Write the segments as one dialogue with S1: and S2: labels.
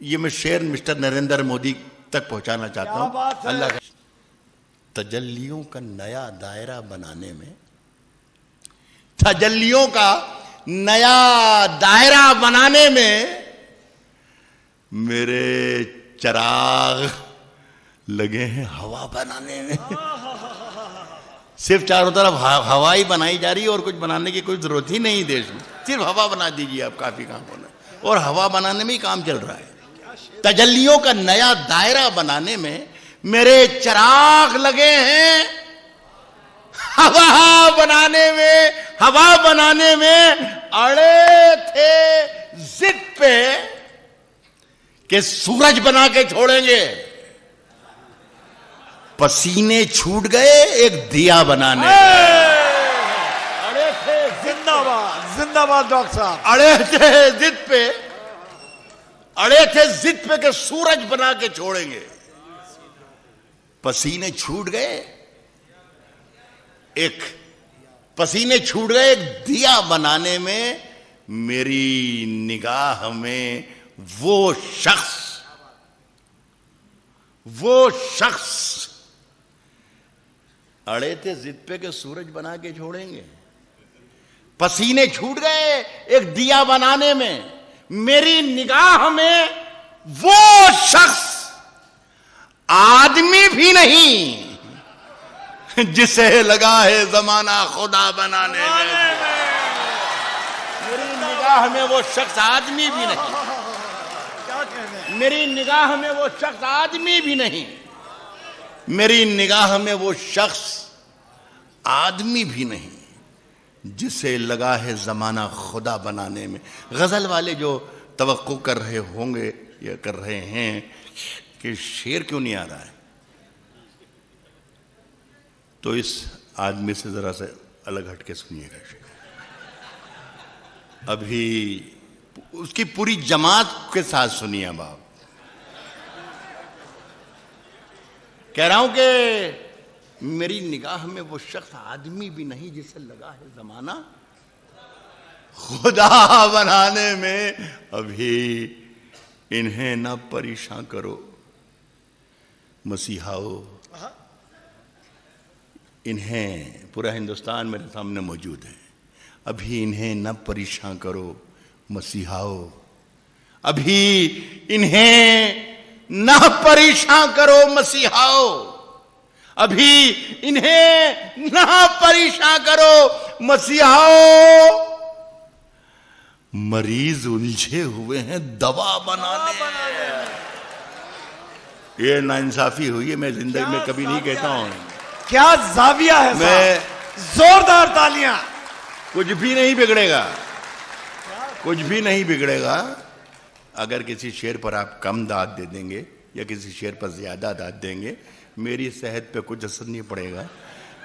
S1: ये मैं शेर मिस्टर नरेंद्र मोदी तक पहुंचाना चाहता हूं। अल्लाह का तजल्लियों का नया दायरा बनाने में, तजल्लियों का नया दायरा बनाने में मेरे चिराग लगे हैं हवा बनाने में। सिर्फ चारों तरफ हवा ही बनाई जा रही है और कुछ बनाने की कोई जरूरत ही नहीं देश में। सिर्फ हवा बना दीजिए आप, काफी काम होना, और हवा बनाने में ही काम चल रहा है। तजल्लियों का नया दायरा बनाने में मेरे चिराग लगे हैं हवा बनाने में। हवा बनाने में अड़े थे जिद पे कि सूरज बना के छोड़ेंगे, पसीने छूट गए एक दिया बनाने में।
S2: अड़े थे, जिंदाबाद जिंदाबाद डॉक्टर साहब।
S1: अड़े थे जिद पे, अड़े थे जिद पे कि सूरज बना के छोड़ेंगे, पसीने छूट गए एक, पसीने छूट गए एक दिया बनाने में। मेरी निगाह में वो शख्स अड़े थे जिद पे कि सूरज बना के छोड़ेंगे, पसीने छूट गए एक दिया बनाने में। मेरी निगाह में वो शख्स आदमी भी नहीं जिसे लगा है जमाना खुदा बनाने में। मेरी निगाह में वो शख्स आदमी भी नहीं,
S2: क्या कहने हैं?
S1: मेरी निगाह में वो शख्स आदमी भी नहीं, मेरी निगाह में वो शख्स आदमी भी नहीं जिसे लगा है जमाना खुदा बनाने में। गजल वाले जो तवक्को कर रहे होंगे या कर रहे हैं कि शेर क्यों नहीं आ रहा है, तो इस आदमी से जरा से अलग हटके सुनिएगा शेर। अभी उसकी पूरी जमात के साथ सुनिए। अब आप, कह रहा हूं कि मेरी निगाह में वो शख्स आदमी भी नहीं जिसे लगा है जमाना खुदा बनाने में। अभी इन्हें ना परेशान करो मसीहाओ, इन्हें, पूरा हिंदुस्तान मेरे सामने मौजूद है, अभी इन्हें न परेशान करो मसीहाओ, अभी इन्हें न परेशान करो मसीहाओ, अभी इन्हें न परेशान करो मसीहाओ। मरीज उलझे हुए हैं दवा बनाने। ये नाइंसाफी हुई है, मैं जिंदगी में कभी नहीं कहता हूं।
S2: क्या जाविया है
S1: मैं,
S2: जोरदार तालियां।
S1: कुछ भी नहीं बिगड़ेगा, कुछ भी नहीं बिगड़ेगा अगर किसी शेर पर आप कम दाद दे देंगे या किसी शेर पर ज्यादा दाद देंगे, मेरी सेहत पे कुछ असर नहीं पड़ेगा।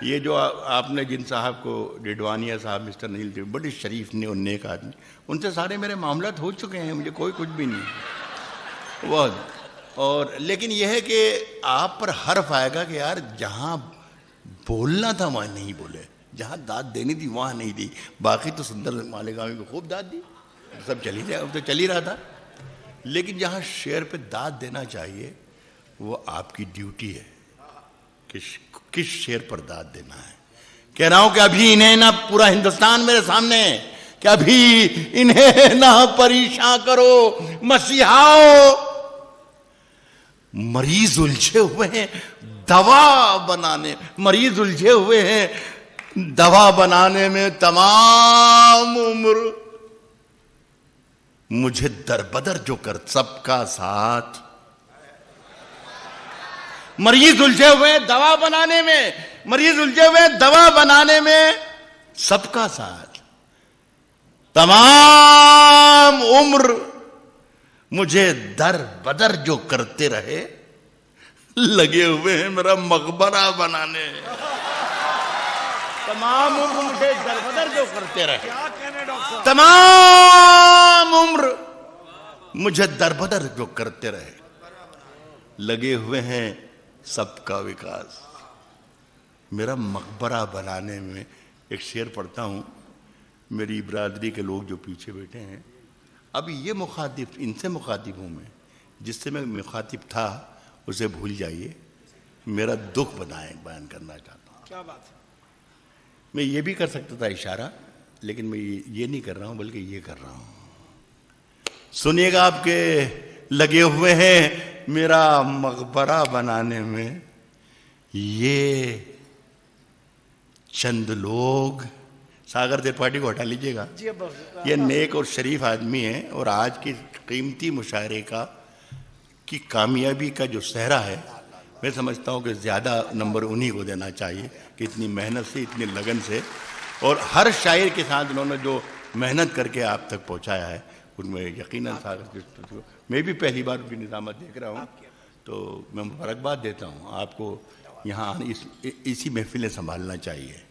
S1: ये जो आपने जिन साहब को, डिडवानिया साहब, मिस्टर नील देव, बड़े शरीफ ने और नेक आदमी, उनसे सारे मेरे मामलात हो चुके हैं, मुझे कोई कुछ भी नहीं बहुत। और लेकिन यह है कि आप पर हर्फ आएगा कि यार जहां बोलना था वहां नहीं बोले, जहां दाद देनी थी वहां नहीं दी। बाकी तो सुंदर मालेगामी को खूब दाद दी, सब चली जाए, अब तो चल ही रहा था। लेकिन जहां शेर पे दाद देना चाहिए वो आपकी ड्यूटी है कि किस शेर पर दाद देना है। कह रहा हूं कि अभी इन्हें ना, पूरा हिंदुस्तान मेरे सामने, कि अभी इन्हें ना परेशान करो मसीहाओ। मरीज उलझे हुए हैं दवा बनाने, मरीज उलझे हुए हैं दवा बनाने में। तमाम उम्र मुझे दरबदर जो कर सबका साथ, मरीज उलझे हुए हैं दवा बनाने में, मरीज उलझे हुए हैं दवा बनाने में सबका साथ। तमाम उम्र मुझे दर बदर जो करते रहे, लगे हुए हैं मेरा मकबरा बनाने। तमाम उम्र मुझे दर बदर जो करते रहे,
S2: क्या कहने डॉक्टर साहब?
S1: तमाम उम्र मुझे दर बदर जो करते रहे, लगे हुए हैं सबका विकास, मेरा मकबरा बनाने में। एक शेर पढ़ता हूं, मेरी बरादरी के लोग जो पीछे बैठे हैं, अब ये मुखातिब, इनसे मुखातिब हूं मैं जिससे मैं मुखातिब था उसे भूल जाइए, मेरा दुख बयान करना चाहता हूँ।
S2: क्या बात है।
S1: मैं ये भी कर सकता था इशारा, लेकिन मैं ये नहीं कर रहा हूं, बल्कि ये कर रहा हूं। सुनिएगा, आपके लगे हुए हैं मेरा मकबरा बनाने में ये चंद लोग। सागर त्रिपाठी को हटा लीजिएगा,
S2: जी अब
S1: ये नेक और शरीफ आदमी है, और आज की कीमती मुशायरे की कामयाबी का जो सहरा है, मैं समझता हूं कि ज़्यादा नंबर उन्हीं को देना चाहिए कि इतनी मेहनत से, इतनी लगन से, और हर शायर के साथ उन्होंने जो मेहनत करके आप तक पहुंचाया है, उनमें यकीनन सागर, मैं भी पहली बार उनकी निज़ामत देख रहा हूं, तो मैं मुबारकबाद देता हूं आपको। यहाँ इसी महफिलें संभालना चाहिए।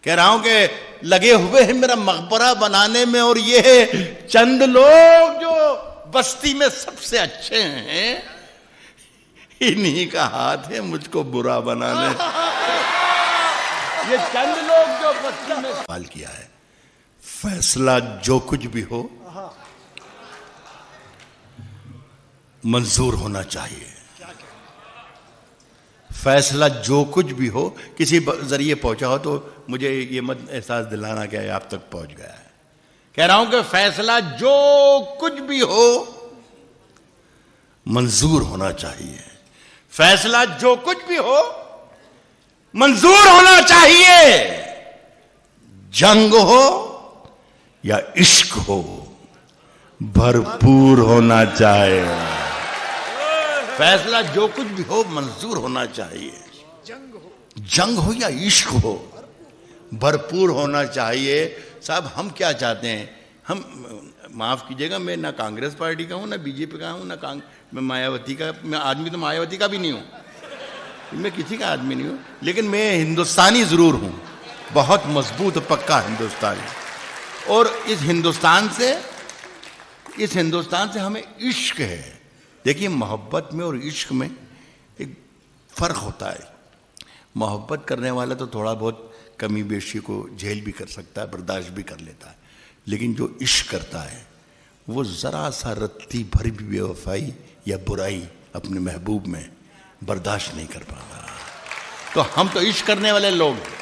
S1: कह रहा हूं कि लगे हुए हैं मेरा मकबरा बनाने में, और ये चंद लोग जो बस्ती में सबसे अच्छे हैं, इन्हीं का हाथ है मुझको बुरा बनाने। ये चंद लोग जो बस्ती में सवाल किया है, फैसला जो कुछ भी हो मंजूर होना चाहिए। फैसला जो कुछ भी हो, किसी जरिए पहुंचा हो तो मुझे ये मत एहसास दिलाना कि आप तक पहुंच गया है। कह रहा हूं कि फैसला जो कुछ भी हो मंजूर होना चाहिए। फैसला जो कुछ भी हो मंजूर होना चाहिए। जंग हो या इश्क हो भरपूर होना चाहिए। फैसला जो कुछ भी हो मंजूर होना चाहिए। जंग हो या इश्क हो भरपूर होना चाहिए। साहब हम क्या चाहते हैं, हम माफ कीजिएगा, मैं ना कांग्रेस पार्टी का हूं, ना बीजेपी का हूं, ना मैं मायावती का, मैं आदमी तो मायावती का भी नहीं हूं, मैं किसी का आदमी नहीं हूं, लेकिन मैं हिंदुस्तानी जरूर हूं, बहुत मजबूत पक्का हिंदुस्तानी। और इस हिंदुस्तान से हमें इश्क है। देखिए, मोहब्बत में और इश्क में एक फर्क होता है। मोहब्बत करने वाला तो थोड़ा बहुत कमी बेशी को झेल भी कर सकता है, बर्दाश्त भी कर लेता है, लेकिन जो इश्क करता है वो ज़रा सा रत्ती भर भी बेवफाई या बुराई अपने महबूब में बर्दाश्त नहीं कर पाता। तो हम तो इश्क करने वाले लोग हैं,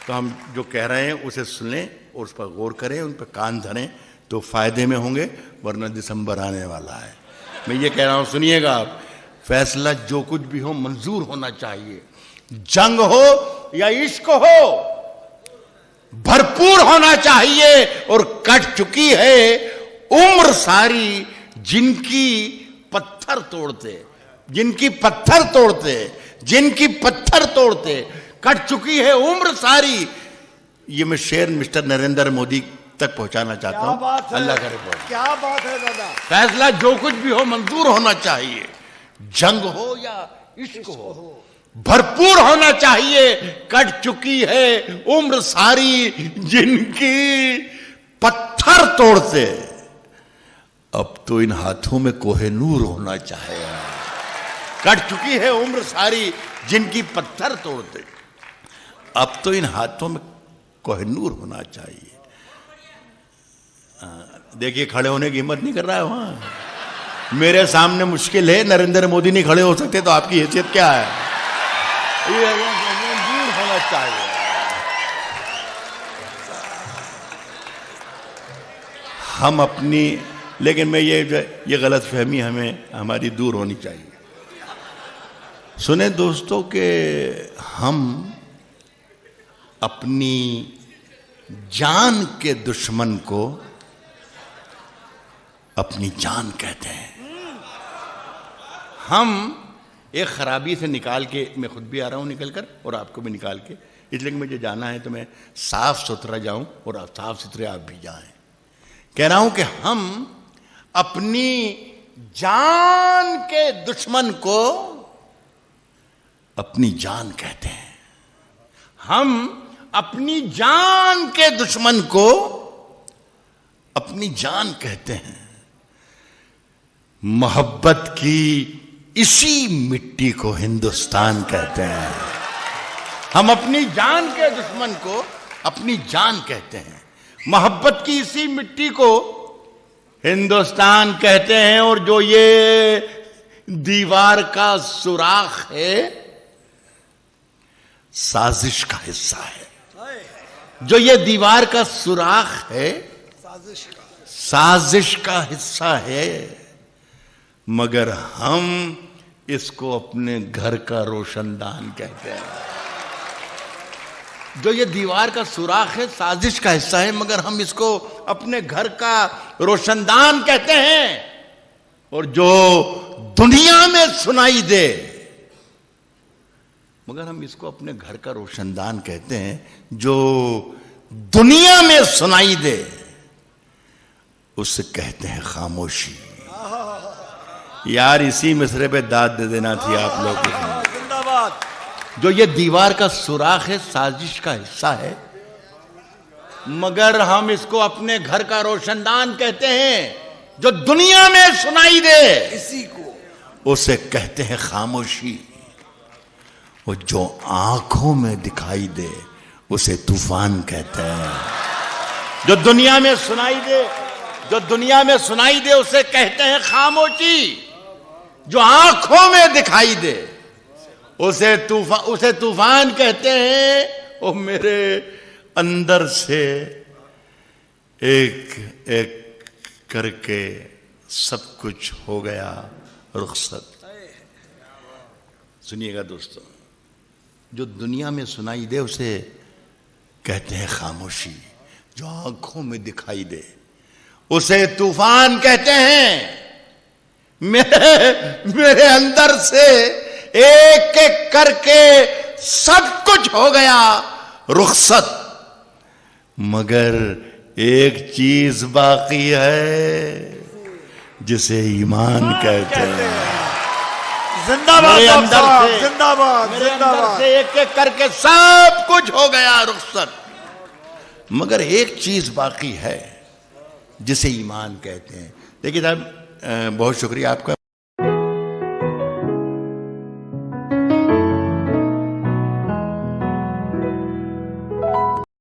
S1: तो हम जो कह रहे हैं उसे सुनें और उस पर गौर करें, उन पर कान धरें, तो फायदे में होंगे, वरना दिसंबर आने वाला है। मैं ये कह रहा हूं, सुनिएगा आप, फैसला जो कुछ भी हो मंजूर होना चाहिए। जंग हो या इश्क हो भरपूर होना चाहिए। और कट चुकी है उम्र सारी जिनकी पत्थर तोड़ते कट चुकी है उम्र सारी। ये मैं शेर मिस्टर नरेंद्र मोदी तक पहुंचाना चाहता हूं। अल्लाह करे पहुंचे।
S2: क्या बात है दादा।
S1: फैसला जो कुछ भी हो मंजूर होना चाहिए। जंग हो या इश्क हो भरपूर होना चाहिए। कट चुकी है उम्र सारी जिनकी पत्थर तोड़ते, अब तो इन हाथों में कोहिनूर होना चाहिए। कट चुकी है उम्र सारी जिनकी पत्थर तोड़ते, अब तो इन हाथों में कोहिनूर होना चाहिए। देखिए, खड़े होने की हिम्मत नहीं कर रहा है वहां। मेरे सामने मुश्किल है, नरेंद्र मोदी नहीं खड़े हो सकते, तो आपकी हैसियत क्या है? ये मंजूर होना चाहिए। हम अपनी, लेकिन मैं ये गलत फहमी हमारी दूर होनी चाहिए। सुने दोस्तों कि हम अपनी जान के दुश्मन को अपनी जान कहते हैं। हम एक खराबी से निकाल के, मैं खुद भी आ रहा हूं निकल कर और आपको भी निकाल के, इसलिए कि मुझे जाना है तो मैं साफ सुथरा जाऊं और आप साफ सुथरे आप भी जाएं। कह रहा हूं कि हम अपनी जान के दुश्मन को अपनी जान कहते हैं। हम अपनी जान के दुश्मन को अपनी जान कहते हैं। मोहब्बत की इसी मिट्टी को हिंदुस्तान कहते हैं। हम अपनी जान के दुश्मन को अपनी जान कहते हैं। मोहब्बत की इसी मिट्टी को हिंदुस्तान कहते हैं, और जो ये दीवार का सुराख है साजिश का हिस्सा है। जो ये दीवार का सुराख है साजिश का हिस्सा है, मगर हम इसको अपने घर का रोशनदान कहते हैं। जो ये दीवार का सुराख है साजिश का हिस्सा है, मगर हम इसको अपने घर का रोशनदान कहते हैं। और जो दुनिया में सुनाई दे, मगर हम इसको अपने घर का रोशनदान कहते हैं। जो दुनिया में सुनाई दे उसे कहते हैं खामोशी। यार इसी मिसरे पे दाद दे देना थी आप लोगों को।
S2: जिंदाबाद।
S1: जो ये दीवार का सुराख है साजिश का हिस्सा है, मगर हम इसको अपने घर का रोशनदान कहते हैं। जो दुनिया में सुनाई दे
S2: इसी को
S1: उसे कहते हैं खामोशी। और जो आंखों में दिखाई दे उसे तूफान कहते हैं। जो दुनिया में सुनाई दे, जो दुनिया में सुनाई दे उसे कहते हैं खामोशी। जो आंखों में दिखाई दे उसे तूफान कहते हैं। और मेरे अंदर से एक एक करके सब कुछ हो गया रुखसत। सुनिएगा दोस्तों, जो दुनिया में सुनाई दे उसे कहते हैं खामोशी। जो आंखों में दिखाई दे उसे तूफान कहते हैं। मेरे अंदर से एक एक करके सब कुछ हो गया रुखसत, मगर एक चीज बाकी है जिसे ईमान कहते हैं।
S2: जिंदाबाद
S1: मेरे
S2: डॉक्टर
S1: अंदर
S2: साहब,
S1: से-
S2: जिंदाबाद
S1: मेरे अंदर
S2: जिंदाबाद।
S1: से एक एक करके सब कुछ हो गया रुखसत, मगर एक चीज बाकी है जिसे ईमान कहते हैं। देखिए साहब, बहुत शुक्रिया आपका।